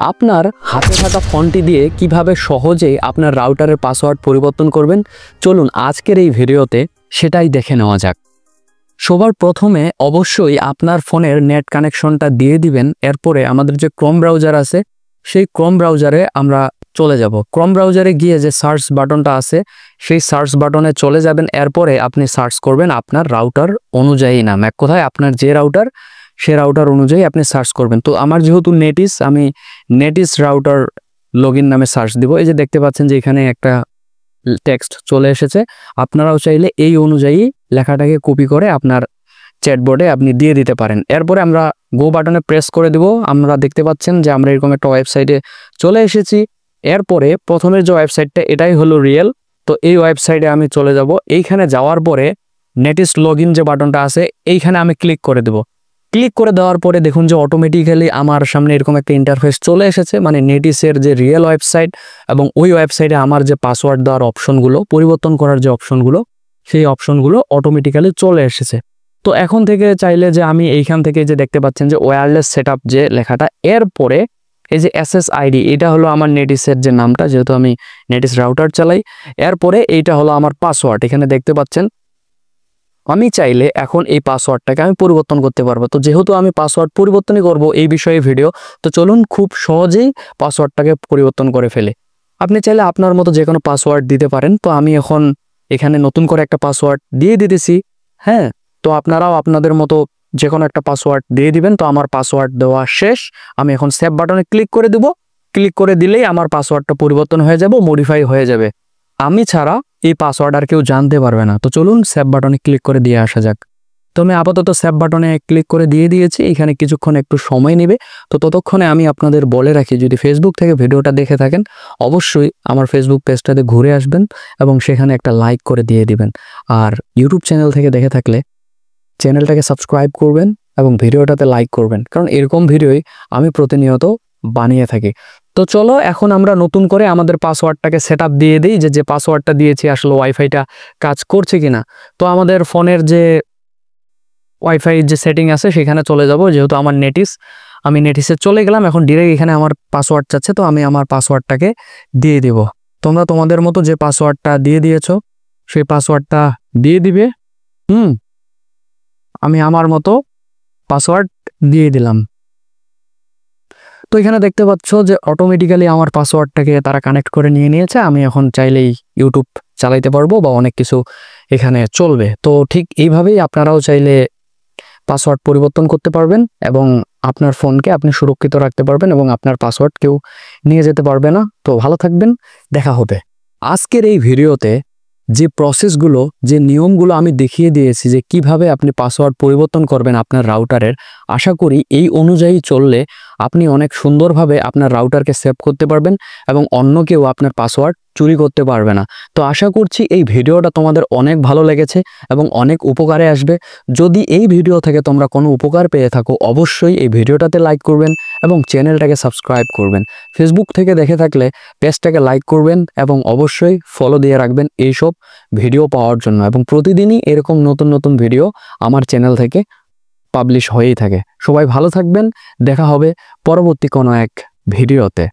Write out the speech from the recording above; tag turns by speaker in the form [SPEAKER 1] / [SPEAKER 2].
[SPEAKER 1] আপনার হাতে থাকা ফোনটি দিয়ে কিভাবে সহজেই আপনার রাউটারের পাসওয়ার্ড পরিবর্তন করবেন, চলুন আজকের এই ভিডিওতে সেটাই দেখে নেওয়া যাক। সবার প্রথমে অবশ্যই আপনার ফোনের নেট কানেকশনটা দিয়ে দিবেন। এরপরে আমাদের যে ক্রোম ব্রাউজার আছে সেই ক্রোম ব্রাউজারে আমরা চলে যাব। ক্রোম ব্রাউজারে গিয়ে যে সার্চ বাটনটা আছে সেই সার্চ বাটনে চলে যাবেন। এরপরে আপনি সার্চ করবেন আপনার রাউটার অনুযায়ী নাম, এক কথায় আপনার যে রাউটার সে রাউটার অনুযায়ী আপনি সার্চ করবেন। তো আমার যেহেতু নেটিস, আমি নেটিস রাউটার লগইন নামে সার্চ দিব। এই যে দেখতে পাচ্ছেন যে এখানে একটা টেক্সট চলে এসেছে। আপনারাও চাইলে এই অনুযায়ী লেখাটাকে কপি করে আপনার চ্যাটবোর্ডে আপনি দিয়ে দিতে পারেন। এরপরে আমরা গো বাটনে প্রেস করে দিব। আমরা দেখতে পাচ্ছেন যে আমরা এরকম একটা ওয়েবসাইটে চলে এসেছি। এরপরে প্রথমের যে ওয়েবসাইটটা এটাই হলো রিয়েল। তো এই ওয়েবসাইটে আমি চলে যাব। এইখানে যাওয়ার পরে নেটিস লগইন যে বাটনটা আছে এইখানে আমি ক্লিক করে দেব। ক্লিক করে দেওয়ার পরে দেখুন যে অটোমেটিক্যালি আমার সামনে এরকম একটা ইন্টারফেস চলে এসেছে, মানে নেটিসের যে রিয়েল ওয়েবসাইট এবং ওই ওয়েবসাইটে আমার যে পাসওয়ার্ড দেওয়ার অপশনগুলো, পরিবর্তন করার যে অপশনগুলো, সেই অপশনগুলো অটোমেটিক্যালি চলে এসেছে। তো এখন থেকে চাইলে যে আমি এইখান থেকে যে দেখতে পাচ্ছেন যে ওয়্যারলেস সেটআপ যে লেখাটা, এরপরে এই যে SSID, এটা হলো আমার নেটিসের যে নামটা, যেহেতু আমি নেটিস রাউটার চালাই। এরপরে এইটা হলো আমার পাসওয়ার্ড, এখানে দেখতে পাচ্ছেন। আমি চাইলে এখন এই পাসওয়ার্ডটাকে আমি পরিবর্তন করতে পারবো। তো যেহেতু আমি পাসওয়ার্ড পরিবর্তনই করব এই বিষয়ে ভিডিও, তো চলুন খুব সহজেই পাসওয়ার্ডটাকে পরিবর্তন করে ফেলে। আপনি চাইলে আপনার মতো যে কোনো পাসওয়ার্ড দিতে পারেন। তো আমি এখন এখানে নতুন করে একটা পাসওয়ার্ড দিয়ে দিতেছি। হ্যাঁ, তো আপনারাও আপনাদের মতো যে কোনো একটা পাসওয়ার্ড দিয়ে দিবেন। তো আমার পাসওয়ার্ড দেওয়া শেষ। আমি এখন সেভ বাটনে ক্লিক করে দিব। ক্লিক করে দিলেই আমার পাসওয়ার্ডটা পরিবর্তন হয়ে যাবে, মডিফাই হয়ে যাবে। আমি ছাড়া এই পাসওয়ার্ড আর কেউ জানতে পারবে না। তো চলুন সেভ বাটনে ক্লিক করে দিয়ে আসা যাক। তো আমি আপাতত সেভ বাটনে ক্লিক করে দিয়ে দিয়েছি। এখানে কিছুক্ষণ একটু সময় নেবে। তো ততক্ষণে আমি আপনাদের বলে রাখি, যদি ফেসবুক থেকে ভিডিওটা দেখে থাকেন অবশ্যই আমার ফেসবুক পেজটাতে ঘুরে আসবেন এবং সেখানে একটা লাইক করে দিয়ে দিবেন। আর ইউটিউব চ্যানেল থেকে দেখে থাকলে চ্যানেলটাকে সাবস্ক্রাইব করবেন এবং ভিডিওটাতে লাইক করবেন, কারণ এরকম ভিডিওই আমি প্রতিনিয়ত বানিয়ে থাকি। তো চলো এখন আমরা নতুন করে আমাদের পাসওয়ার্ডটাকে সেটআপ দিয়ে দিই, যে পাসওয়ার্ডটা দিয়েছি আসলে ওয়াইফাইটা কাজ করছে কিনা। তো আমাদের ফোনের যে ওয়াইফাই যে সেটিং আছে সেখানে চলে যাব। যেহেতু আমার নেটিস, আমি নেটিসে চলে গেলাম। এখন ডিরেক্ট এখানে আমার পাসওয়ার্ড চাচ্ছে, তো আমি আমার পাসওয়ার্ডটাকে দিয়ে দিব। তোমরা তোমাদের মতো যে পাসওয়ার্ডটা দিয়ে দিয়েছো সেই পাসওয়ার্ডটা দিয়ে দিবে। আমি আমার মতো পাসওয়ার্ড দিয়ে দিলাম। তো এখানে দেখতে পাচ্ছ যে অটোমেটিক্যালি আমার পাসওয়ার্ডটাকে তারা কানেক্ট করে নিয়ে নিয়েছে। আমি এখন চাইলেই ইউটিউব চালাইতে পারবো বা অনেক কিছু এখানে চলবে। তো ঠিক এইভাবেই আপনারাও চাইলে পাসওয়ার্ড পরিবর্তন করতে পারবেন এবং আপনার ফোনকে আপনি সুরক্ষিত রাখতে পারবেন এবং আপনার পাসওয়ার্ড কেউ নিয়ে যেতে পারবে না। তো ভালো থাকবেন, দেখা হবে। আজকের এই ভিডিওতে যে প্রসেসগুলো, যে নিয়মগুলো আমি দেখিয়ে দিয়েছি যে কিভাবে আপনি পাসওয়ার্ড পরিবর্তন করবেন আপনার রাউটারের, আশা করি এই অনুযায়ী চললে আপনি অনেক সুন্দরভাবে আপনার রাউটারকে সেভ করতে পারবেন এবং অন্য কেউ আপনার পাসওয়ার্ড চুরি করতে পারবে না। তো আশা করছি এই ভিডিওটা তোমাদের অনেক ভালো লেগেছে এবং অনেক উপকারে আসবে। যদি এই ভিডিও থেকে তোমরা কোনো উপকার পেয়ে থাকো অবশ্যই এই ভিডিওটাতে লাইক করবেন এবং চ্যানেলটাকে সাবস্ক্রাইব করবেন। ফেসবুক থেকে দেখে থাকলে পেজটাকে লাইক করবেন এবং অবশ্যই ফলো দিয়ে রাখবেন এইসব ভিডিও পাওয়ার জন্য। এবং প্রতিদিনই এরকম নতুন নতুন ভিডিও আমার চ্যানেল থেকে পাবলিশ হয়েই থাকে। সবাই ভালো থাকবেন, দেখা হবে পরবর্তী কোনো এক ভিডিওতে।